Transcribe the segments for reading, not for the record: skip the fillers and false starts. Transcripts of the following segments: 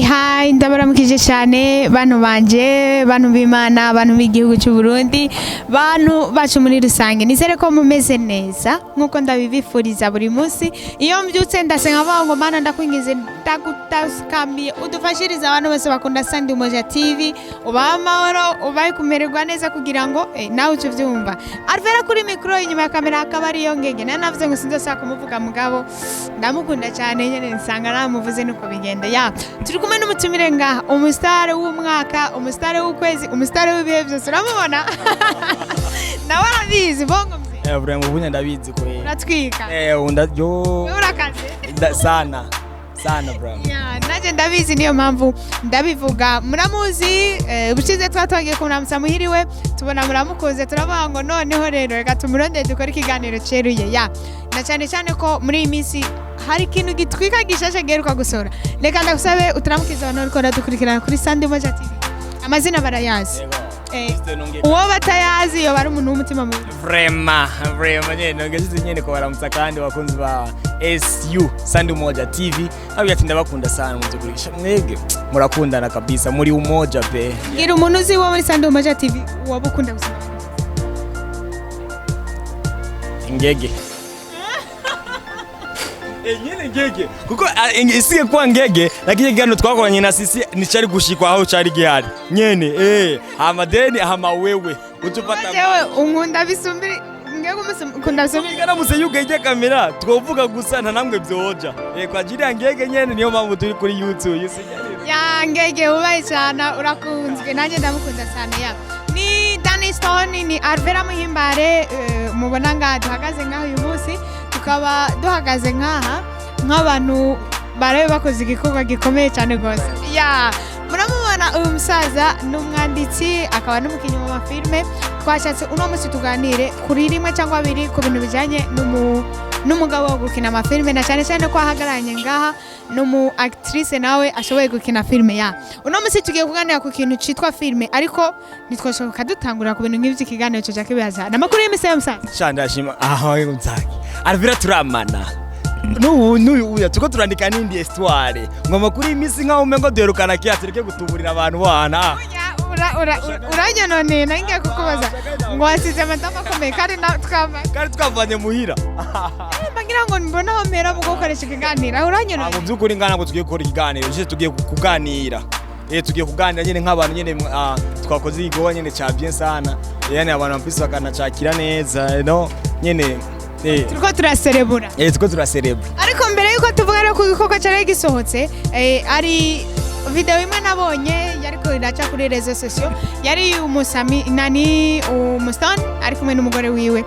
Hi ndabaramukije cyane bantu banje bantu b'Imana bantu b'igihugu cy'u Burundi bantu bacu muri rusange nizere ko mumeze neza nkuko ndabibifuriza buri munsi iyo mbyutse ndasenga ngo Mana ndakwingize ndagutaskamiye udufashiriza abantu bose bakunda Sandi Umoja TV ubaha amahoro ubaye kumererwa neza kugira ngo nawe uce vyumva Alvera kuri micro inyuma ya kamera akaba ari yo ngenge navuze ngo sinzosaka kumuvuga mugabo ndamukunda cyane nyene nsanga namuvuze nuko bigenda ya turi kumwe n'umutumire ngaha umusitari w'umwaka umusitari w'ukwezi umusitari w'ibihe byose uramubona nawe arabizi bongo mzee vraiment ubunya ndabizi ko uratwika undajyo urakaze sana bro ya naje ndabizi niyo mpamvu ndabivuga muramuzi ubushize twatwagiye kumramutsa muhiriwe tubona muramukoze turavuga ngo noneho rero reka tumurondeye dukora ikiganiro ceruye ya na cyane ko muri iyi minsi hari ikintu gitwika gishashe geruka gusora reka ndagusabe utaramukiza abantu ariko ndadukurikirana kuri Sandi Umoja TV amazina barayazi uwo batayazi yo bari umuntu w'umutima mubi vraiment nyene ngejeje nyene ko baramutsa kandi bakunzi ba SU Sandi Umoja TV abiye ati ndabakunda sana muzugurisha mwege murakundana kabisa muri umoja pe ngira umuntu uzi wo muri Sandi Umoja TV wabukunda gusoma ngege nyene ngege kuko isiye kwa ngege lakini gano twakoranye na sisi nicari gushikwa aho cari gihari nyene amadeni ahama wewe utupata wewe unkunda bisumbiri ngego ukunda bisumbiri ngana museyugege kamera twovuga gusa nta namwe byoja kwa jiri ngege nyene niyo mpamvu turi kuri YouTube ya ngege ubaye cyane urakunzwe nanjye ndamukunda cyane ya ni Danny Stone ni Alvera Muhimbare mubona nga duhagaze ngaho uyu munsi tukaba duhagaze nkaha nk'abantu barabe bakoze igikorwa gikomeye cyane gose ya muramubona uyu musaza n'umwanditsi akaba n'umukinnyi mu mafilme twashatse uno munsi tuganire kuri rimwe cyangwa abiri ku bintu bijanye n'umugabo wo gukina amafilme na cyane ko ahagaranye ngaha n'umu actrice nawe ashoboye gukina filme ya uno munsi tugiye kuganira ku kintu citwa filme ariko nitwashoboka dutangurira ku bintu nk'ivyo ikiganiro cyo cya kibaza namakuru y'imisi ya musaza chandashima aho nzaki Alvera turamana nuyu tuko turandika n'indi histoire ngo makuru y'imisi nkaho umengo derukana kiya tureke gutuburira abantu bana uranyonone nange kukubaza ngo wasize amatama akomeye kandi twavanye muhira mbagira ngo mbona aho mera mugo ukoresha ikiganiro uranyonone mu by'ukuri ngana ngo tugiye gukora ikiganiro je tugiye kuganira tugiye kuganira nyene nk'abantu nyene twakoze igikorwa nyene ca bien sana yani abantu bamfise bakanacakira neza no nyene turiko turaserebura turiko turaserebura ariko mbere yuko tuvuga rero ku gikorwa cyari gisohotse ari video imwe nabonye yariko iraca kuri rezo sosio yari umusami nani umuston ari kumwe n'umugore wiwe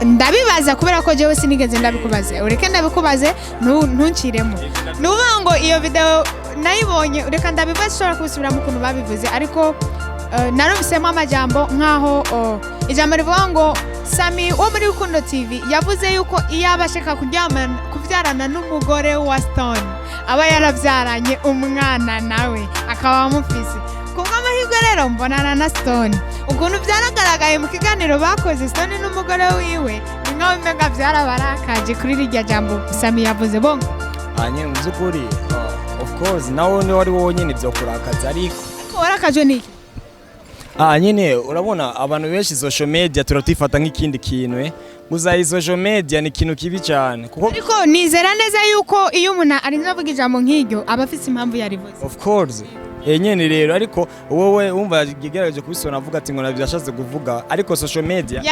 ndabibaza kubera ko jewe sinigeze ndabikubaze ureke ndabikubaze ntunciremo nuvuga ngo iyo video nayibonye ureka ndabibashobora kubisubira mu kuntu babivuze ariko narumvisemo amajambo nkaho ijambo rivuga ngo Sami wo muri Rukundo TV yavuze yuko iyo abashaka kubyarana n'umugore wa Stone aba yarabyaranye umwana nawe akaba amufise kubwo amahirwe rero mbonana na Stone ukuntu byaragaragaye mu kiganiro bakoze Stone n'umugore wiwe nkaho mega byarabarakaje kuri rirya jambo Sami yavuze bongo nyine mu by'ukuri of course nawe ni wari wowe nyine byo kurakaza ariko warakajwe niki nyine urabona abantu benshi social media turatifata nk'ikindi kintu guza social media ni ikintu kibi cyane kuko ariko nizera neza yuko iyo umuntu arinze avuga ijambo nk'iryo aba afite impamvu yarivuze of course nyene rero ariko wowe wumva yigerageje kubisona avuga ati ngo nabyashatse kuvuga ariko social media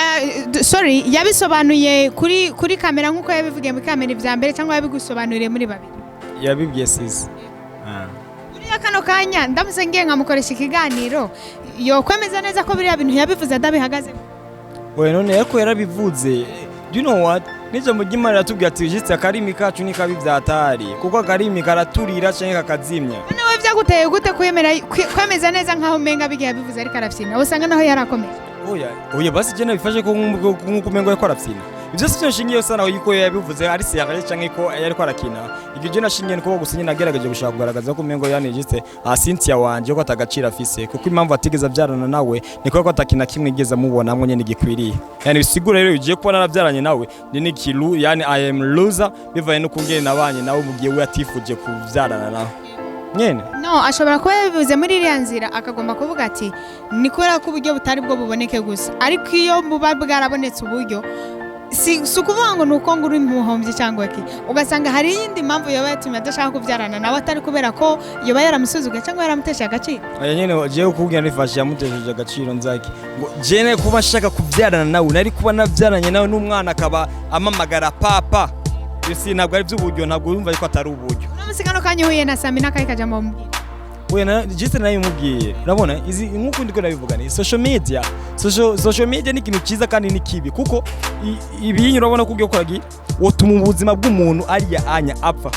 sorry yabisobanuye kuri kamera nkuko yabivugiye muri kamera ivya mbere cyangwa yabigusobanuriye muri babiri yabibwiye sisi kano kanya ndamuze ngiye nkamukoresha ikiganiro yo kwemeza neza ko biriya bintu yabivuze adabihagaze none yako yarabivuze do you know what nije mu gimara ratubwiye ati jitse akarimi kacu ni kabi byatari kuko akarimi karaturira cyangwa kakazimya nawe byaguteye gute kwemeza neza nkaho menga bigiye yabivuze ariko arafyina usanga naho yarakomeje oya basi je nabifashe ko nk'uko mengo yako arafyina ivyo sivyo nshingiye sana yuko yabivuze ari serious canke ko yari ko arakina ibyo je nashingiye niko gusa nyine nagerageje gushaka kugaragaza ko mengo yani juste Cynthia wanje ko atagacira afise kuko impamvu atigeze abyarana nawe niko ko atakina kimwe igeze mubonamwe nyine gikwiriye yani bisigura rero ugiye kubona narabyaranye nawe ni kilu yani I am loser bivaye no kungene nabanye nawe mugiye we atifuje kubyarana nawe nyene no ashobora kuba yabivuze muri iriya nzira akagomba kuvuga ati ni kubera ko uburyo butari bwo buboneke gusa ariko iyo buba bwarabonetse uburyo si ukuvuga ngo nuko ngo uri muhombye cyangwa iki ugasanga hari iyindi mpamvu yoba yatumye adashaka kubyarana nawe atari kubera ko yoba yaramusuzuga cyangwa yaramutesha agaciro aya nyene jewe kubwira nifashe yamutesheje agaciro nzaki ngo jene kuba nshaka kubyarana nawe nari kuba nabyaranye nawe n'umwana akaba amamagara papa isi ntabwo ari by'uburyo ntabwo urumva yuko atari uburyo n'umusigano kanyohuye na Sami n'akayi kajambo mubwira wena jiste nayo mubwiye urabona izi nkuko ndiko nabivuga ni social media ni ikintu cyiza kandi ni kibi kuko ibinyi urabona kubyo koragi wotuma ubuzima bw'umuntu ari ya anya apfa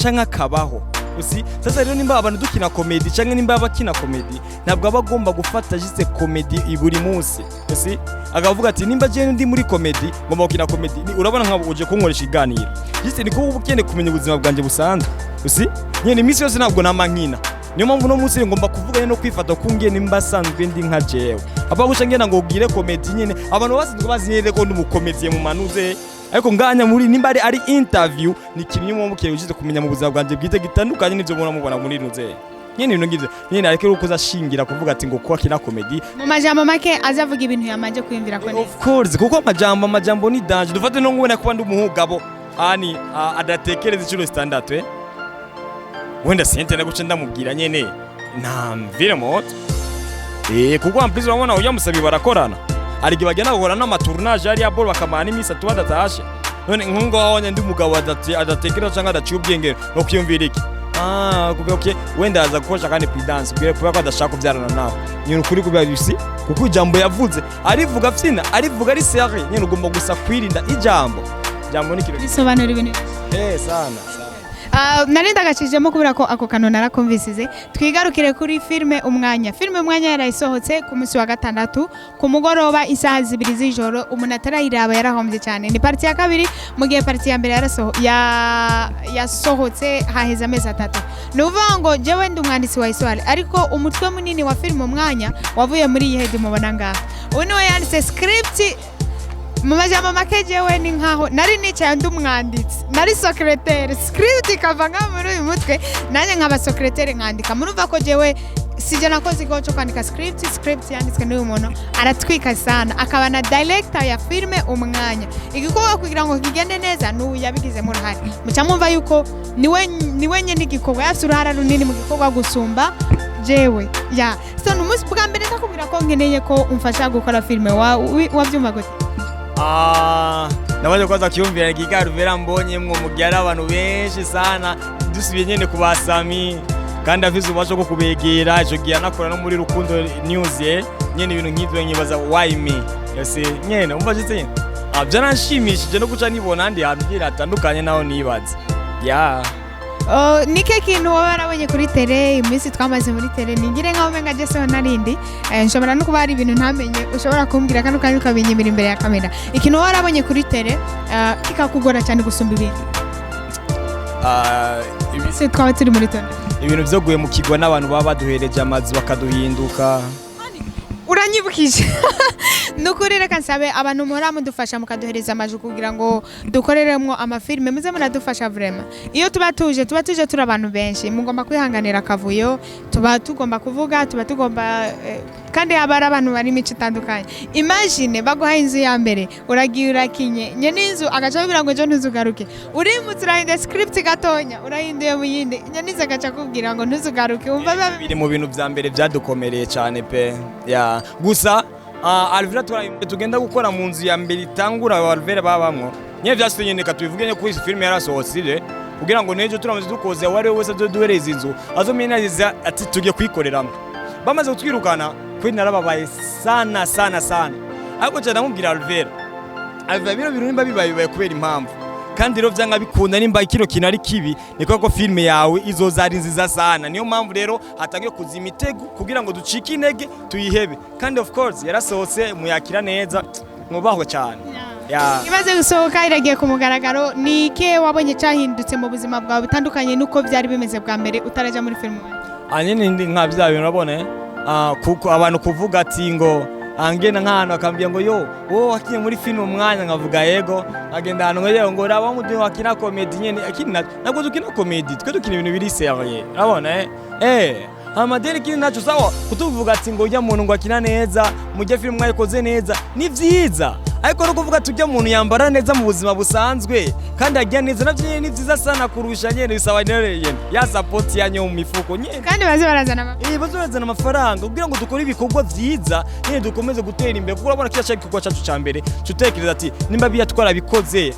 canka akabaho usi sasa rero nimba abantu dukina comedy canke nimba abakina comedy ntabwo abagomba gufata jiste comedy iburi munsi usi agavuga ati nimba je ndi muri comedy ngomba gukina comedy urabona nkabo uje kunkoresha iganiro jiste niko ubukene kumenya ubuzima bwanje busanzwe usi nyene imisi yose ntabwo namankina niyo mpamvu no munsi ngomba kuvuga no kwifata kungiye nimba sanzwe ndi nka jewe abaguca ngena ngo ugire comedy nyene abantu basinzwe bazinyere ko ndi mu comedy mu manuze ariko nganya muri nimba ari interview ni kinyi mu mukeye ugize kumenya mu buzima bwanje bwite gitandukanye n'ivyo mubona mubona muri nuze nyene ibintu ngivyo nyene ariko uko zashingira kuvuga ati ngo kwa kina comedy mu majambo make azavuga ibintu yamanje kwimvira ko neza of course kuko amajambo ni danger dufate no ngubona kuba ndi umuhugabo ani adatekereza iciro standard wenda sente naguce ndamubwira nyene ntamvire moto kuko amplize urabona uya musabi barakorana arige bagenda gukora n'amatournage ari ya ball bakamana imisa 3 badatashe none nkungo wabonye ndi umugabo adatekereza cyangwa adaciye ubwenge no kwiyumvira iki okay wenda aza gufasha kandi prudence bwire kuba ko adashaka kubyarana nawe nyine ukuri kubya bisi kuko ijambo yavuze arivuga fyina arivuga ari serieux nyine ugomba gusa kwirinda ijambo ni kiro bisobanura ibintu sana narinda gacishemo kubera ko ako kantu narakumvisize twigarukire kuri filme umwanya yarayisohotse ku munsi wa gatandatu ku mugoroba isaha 2 z'ijoro umuntu atarayiraba yarahombye cyane ni parti ya kabiri mu gihe parti ya mbere yasohotse haheze amezi 3 nuvuga ngo jewe ndi umwanditsi wa histoire ariko umutwe munini wa filme umwanya wavuye muri iyi head mubona ngaha ubu niwe yanditse script mu majambo make jewe ni nkaho nari nicaye ndi umwanditsi nari secrétaire script ikava nka muri uyu mutwe nanjye nkaba secrétaire nkandika murumva ko jewe sije nakoze igihe cyo kwandika script yanditswe n'uyu muntu aratwika sana akaba na director ya filme umwanya igikorwa kugira ngo kigende neza n'uyu yabigizemo uruhare mucamumva yuko niwe nyene igikorwa yafite uruhara runini mu gikorwa gusumba jewe ya so n'umunsi bwa mbere ndakubwira ko nkeneye ko umfasha gukora filme wabyumva gute nabaje kwaza kiyumvira gikaruvera mbonye mwo mugyara abantu benshi sana dusubiye nyene kubasami kandi afize ubasho ko kubegera ico giya nakora no muri Rukundo News nyene ibintu nk'ivyo nyibaza why me yose nyene umva jitse byananshimishije no guca nibona ndi habwira atandukanye naho nibaza nike kintu warabonye kuri tele iminsi twamaze muri tele ningire nkaho menga jeseho narindi nshobora no kuba ari ibintu ntamenye ushobora kumbwira kandi ukanye ukabinyimira imbere ya kamera ikintu warabonye kuri tele kikakugora cyane gusumba ibintu ibisi twaba turi muri tele ibintu byo guye mu kigwa n'abantu baba baduhereje amazi bakaduhinduka uranyibukije nukuri reka nsabe abantu muhora mudufasha mukaduhereza amajwi kugira ngo dukoreremo amafilme muze muradufasha vraiment iyo tuba tuje turi abantu benshi mugomba kwihanganira akavuyo tuba tugomba kuvuga tuba tugomba kandi haba ari abantu bari imico itandukanye imagine baguha inzu ya mbere uragiye urakinye nyene inzu agaca bibira ngo ejo ntuzugaruke urimutse urahinde script gatonya urahinduye mu yindi nyene agaca kubwira ngo ntuzugaruke umva biri mu bintu vya mbere byadukomereye cyane pe gusa Alvera tugenda gukora mu nzu ya mbere itangura Alvera babamwo nye vyasuye nyene katubivuge ko iyi film yarasohotse kugira ngo nejo turamaze dukoze wari wese duhereza inzu azomeneza ati tugiye kwikoreramo bamaze kutwirukana kuri narababaye sana ariko cyane namubwira Alvera bino bintu nimba bibaye kubera impamvu kandi rero vyanga bikunda nimba ikiro kintu ari kibi niko ko filme yawe izozari nziza sana niyo mpamvu rero hatangiye kuza imitego kugira ngo ducike intege tuyihebe kandi of course yarasohotse muyakira neza mwubahwe cyane imaze gusohoka iragiye ku mugaragaro ni ke wabonye cyahindutse mu buzima bwawe bitandukanye nuko byari bimeze bwa mbere utaraja muri filime nyine nka bya bintu urabona kuko abantu kuvuga ati ngo angena nk'ahantu akambwira ngo yo wowe wakiye muri filime umwanya nkavuga yego agenda ahantu ngo yewe ngo uraba muduhe wakina komedi nyine ntabwo dukina komedi twe dukina ibintu biri seriye urabona amadeni kindi ntacyo sawa kutuvuga ati ngo ujya muntu ngo akina neza mujye filime mwayikoze neza ni byiza ariko no kuvuga tujya muntu yambara neza mu buzima busanzwe kandi ajya neza navyo ni byiza sana kurusha nyene bisaba nyene ya support yanyu mu mifuko nyene kandi bazarazana amafaranga kugira ngo dukore ibikorwa byiza nyene dukomeze gutera imbere kuko urabona kiya cy'igikorwa cyacu cya mbere tutekereza ati nimba biya twarabikoze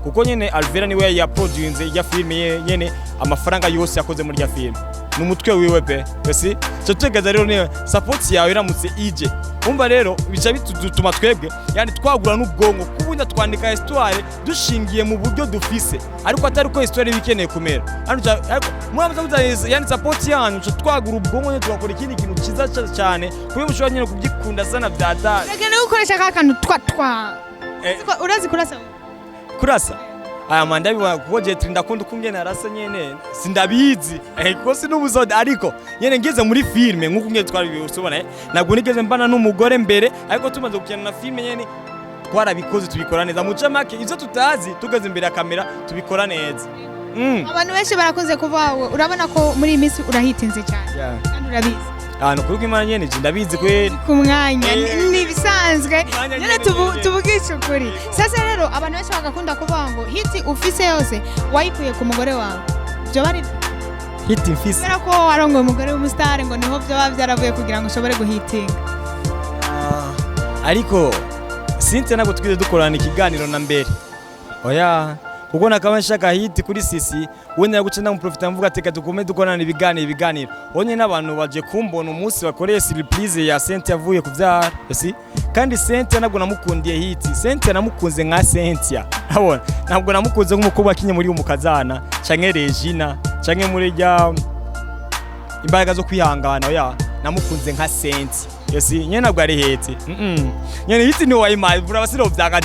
kuko nyene Alvera niwe ya produce ya filime nyene amafaranga yose yakoze muri ya filime numutwe wiwe pe besi cyo tegeza rero ni support yawe iramutse ije umva rero bica bituma twebwe yani twagura n'ubwongo kubunya twandika histoire dushingiye mu buryo dufise ariko atari ko histoire bikeneye kumera ariko muramuza kuzaniza yani support yanyu cyo twagura ubwongo ne twakora ikindi kintu kiza cyane kuyo mushobora nyine kubyikunda sana byata rege gukoresha kakantu twa urazi kurasa aya manda biba kuko je ndakunda kungena arasa nyene sindabizi kuko sinubuzode ariko nyene ngeze muri filme nkuko ngeze twari nabwo nigeze mbana n'umugore mbere ariko tumaze gukina na filme nyene twarabikoze tubikora neza muca make ivyo tutazi tugeze imbere ya kamera tubikora neza abantu benshi barakunze kuvuga urabona ko muri iyi minsi urahitinze cyane kandi urabizi kuri Imana nyene ndabizi kweli ku mwanya ni bisanzwe nyene tuvugisha ukuri sasa rero abantu benshi bagakunda kuvuga ngo hiti ufise yose wayikuye ku mugore wawe byo bari hiti mfise kubera ko warongoye umugore w'umustar ngo niho byo byaravuye kugira ngo ushobore guhitinga ariko since nabwo twize dukorana ikiganiro na mbere oya kuko nakabashaka hiti kuri sisi wene yagucenda mu profita mvuga teka dukomeye dukorana ibiganiro onye n'abantu baje kumbona umunsi bakoreye surprise ya Cynthia avuye kuvyara esi kandi Cynthia nabwo namukundiye hiti Cynthia namukunze nka Cynthia abona ntabwo namukunze nk'umukobwa akinye muri umukazana canke Regina canke muri rya imbaraga zo kwihangana oya namukunze nka Cynthia esi nyene nabwo ari hiti nyene hiti ni wayimaye burabasiro vyaga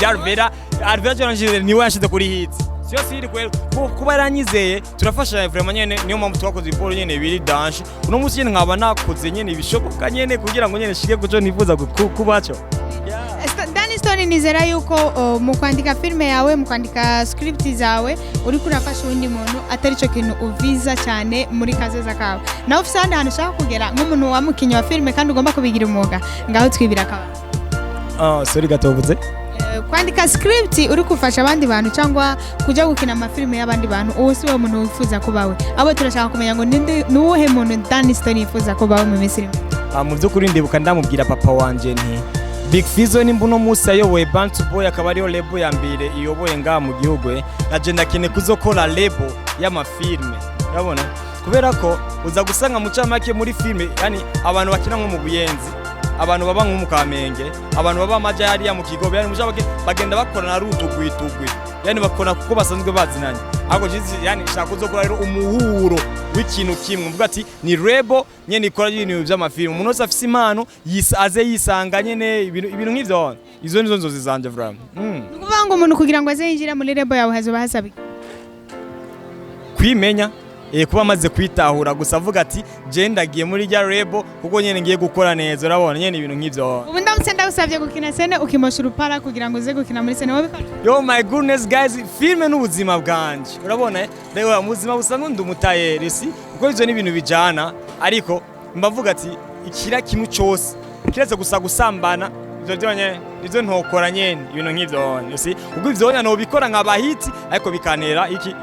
Alvera cyane niwe yashize kuri hiti siyo siri kweli kuba yaranyizeye turafashanya vraiment nyene niyo mpamvu twakoze iporo nyene biri dance uno munsi nyene nkaba nakoze nyene ibishoboka nyene kugira ngo nyene shike kuco nifuza kubacho Dani Stone nizera yuko mu kwandika filme yawe mu kwandika script zawe uri kurafasha undi muntu atari cyo kintu uviza cyane muri kazoza kawe nawe ufise handi hantu ushaka kugera nk'umuntu wamukinyi wa filme kandi ugomba kubigira umwuga ngaho twibira akaba sorry gatovuze kwandika script uri kufasha abandi bantu cyangwa kujya gukina amafilme y'abandi bantu uwo si we muntu wifuza kubawe abo turashaka kumenya ngo ni uwuhe muntu Dani Stone yifuza kubawe mu Misiri mu by'ukuri ndibuka ndamubwira papa wanje nti Big Fizzo ni mbuno musa yoboye Bantu Boy akaba ariyo label ya mbere iyoboye nga mu gihugu naje ndakene kuzokora label y'amafilme urabona kubera ko uza gusanga mu camake muri filme yani abantu bakina nko mu Buyenzi abantu baba nko mu Kamenge abantu baba amaja hariya mu Kigobe yani mushabake bagenda bakorana rutugwi yani bakora kuko basanzwe bazinanye ako jizi yani shaka kuzokora rero umuhuro w'ikintu kimwe mvuga ati ni rebo nyene ikora ibintu by'amafilm umuntu wese afise impano aze yisanga nyene ibintu nk'ivyo izo nizo nzozi zanje vraiment nukuvuga ngo umuntu kugira ngo aze yinjira muri rebo yawe hazoba hasabi kwimenya kuba amaze kwitahura gusa avuga ati je ndagiye muri rya rebo kuko nyene ngiye gukora neza urabona nyene ibintu nk'ivyo ubu ndamutse ndagusabye gukina sene ukimosha urupara kugira ngo uze gukina muri sene wabikora yo my goodness guys filme n'ubuzima bwanje urabona rero mu buzima busanzwe ndumutayeri si kuko ivyo ni ibintu bijana ariko mbavuga ati ikira kimwe cyose kiretse gusa gusambana ivyo byonye nizo ntokora nyene ibintu nk'ivyo si ubwo ivyo no bikora nk'abahiti ariko bikanera iki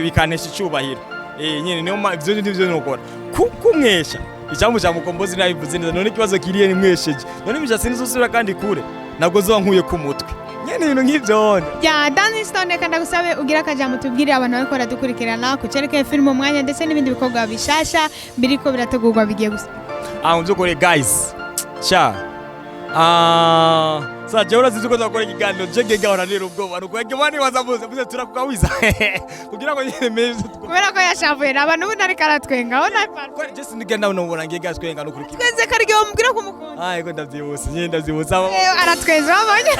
bikanesha icubahiro nyene niyo ivyo ndivyo nokora kumwesha icyamu cya mukombozi nabivuze neza none kibazo kiriye ni mwesheje none bija sinizosubira kandi kure nabwo zo nkuye ku mutwe nyene ibintu nk'ivyo ya Dani Stone kandi gusabe ugira akajambo tubwire abantu bariko baradukurikirana kucereke film umwanya ndetse n'ibindi bikorwa bishasha biriko birategurwa bigiye gusa muzokore guys cha sa jeura zizuko zakora ikiganiro jege gahora rero ubwoba nukwege bani wazabuze buze turakugawiza kugira ngo nyene meze kubera ko yashavuye abantu bunari karatwenga ona kwa just nigenda unobona ngiye gaswenga no kuriki tweze karyo mubwira ko mukunda yego ndavyibuse nyenda ndavyibuse aratweza babonye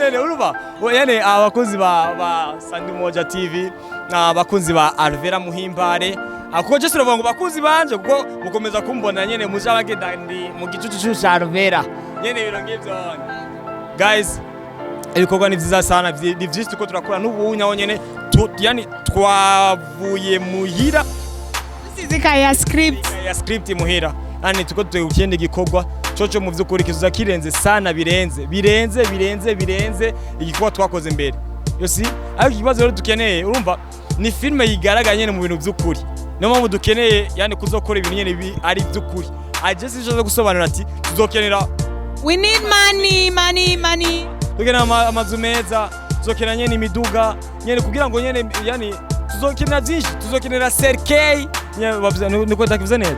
Yene urumva yene abakozi ba Sandi Moja TV abakunzi ba Alvera Muhimbare akuko je siravuga ngo bakuzi banje kuko mukomeza kumbona nyene muja bagenda ndi mu gicucu cya Alvera nyene biro ngivyo guys ibikorwa ni vyiza sana ni vyinshi tuko turakora n'ubunya nyene yani twavuye muhira sizika ya script muhira yani tuko tukende gikorwa coco mu vyukuri kizuza kirenze sana birenze igikorwa twakoze mbere yosi ariko ikibazo rero dukeneye urumva ni filme yigaragaye nyene mu bintu vy'ukuri niyo mpamvu dukeneye yani kuzokora ibintu nyene ari vy'ukuri ajese ico gusobanura ati tuzokenera we need money tukenera amazu meza tuzokenera nyene imiduga nyene kugira ngo nyene yani tuzokenera byinshi tuzokenera serkei niko ndakivuze neza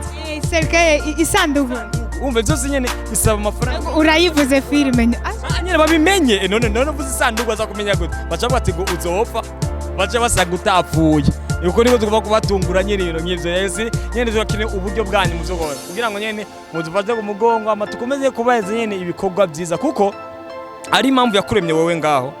serkei isanduku umve byose nyene bisaba amafaranga urayivuze filme nyene babimenye none vuze isanduku aza kumenya gute baca bati ngo uzopfa baca basaga utapfuye uko niko tugomba kubatungura nyene ibintu nk'ivyo yesi nyene tukeneye uburyo bwanyu mu vyokora kugira ngo nyene mudufate ku mugongo amatukomeze kubaheza nyene ibikorwa byiza kuko ari impamvu yakuremye wowe ngaho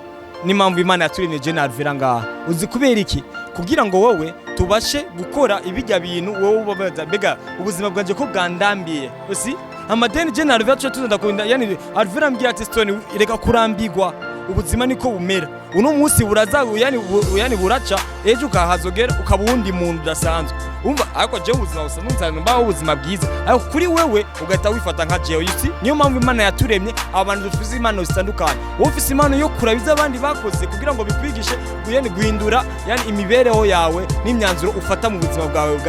ni impamvu Imana yaturemye je na Alvera ngaho uzi kubera iki kugira ngo wowe tubashe gukora ibijya bintu wowe ubabaza bega ubuzima bwanje ko bwandambiye usi amadeni je na Alvera cyo tuzenda kurinda yani Alvera mbwira ati Stone ireka kurambigwa ubuzima niko bumera uno munsi buraza yani buraca ejo ukahazogera ukabundi muntu dasanzwe umva ariko je ubuzima busa n'unzana mbaho ubuzima bwiza ariko kuri wewe ugahita wifata nka jewe yusi niyo mpamvu Imana yaturemye abantu dufise impano zitandukanye wowe ufise impano yo kurabiza abandi bakoze kugira ngo bikwigishe yani guhindura yani imibereho yawe n'imyanzuro ufata mu buzima bwawe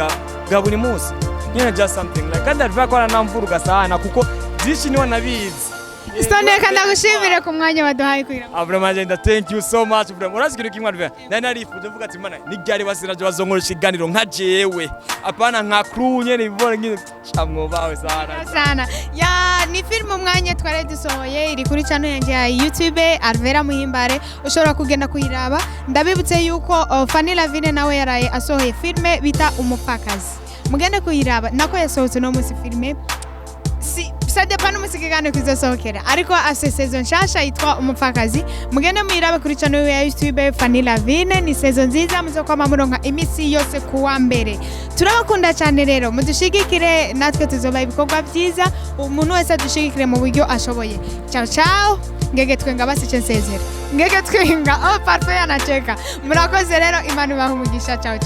bwa buri munsi nyine just something like kandi Alvera ko aranamvuruga sana kuko byinshi niwe nabizi Stone kandi gushimire ku mwanya waduhaye kugira Vraiment agenda thank you so much vraiment urasikira kimwe Alvera nari narifuje mvuga ati mana n'ibyari basiraje bazonkoresha iganiro nka jewe apana nka crew nyene bibora ngine chamwo bawe sana ya ni film umwanya tware dusohoye iri kuri channel yanjye ya YouTube Alvera Muhimbare ushobora kugenda kuyiraba ndabibutse yuko Fanny Lavine nawe yaraye asohoye filme bita Umupfakazi mugende kuyiraba nako yasohotse no musi filme sade pano musikigane kuzosohokera ariko ase season nshasha yitwa Umupfakazi mugende muyirabe kuri channel ya YouTube Fanny Lavine ni season nziza muzokwama muronka imisi yose kuwa mbere turabakunda cyane rero mudushigikire natwe tuzoba ibikorwa byiza umuntu wese adushigikire mu buryo ashoboye ciao ngege twenga basi censezera ngege twenga parfait anacheka murakoze rero Imana ibahe umugisha ciao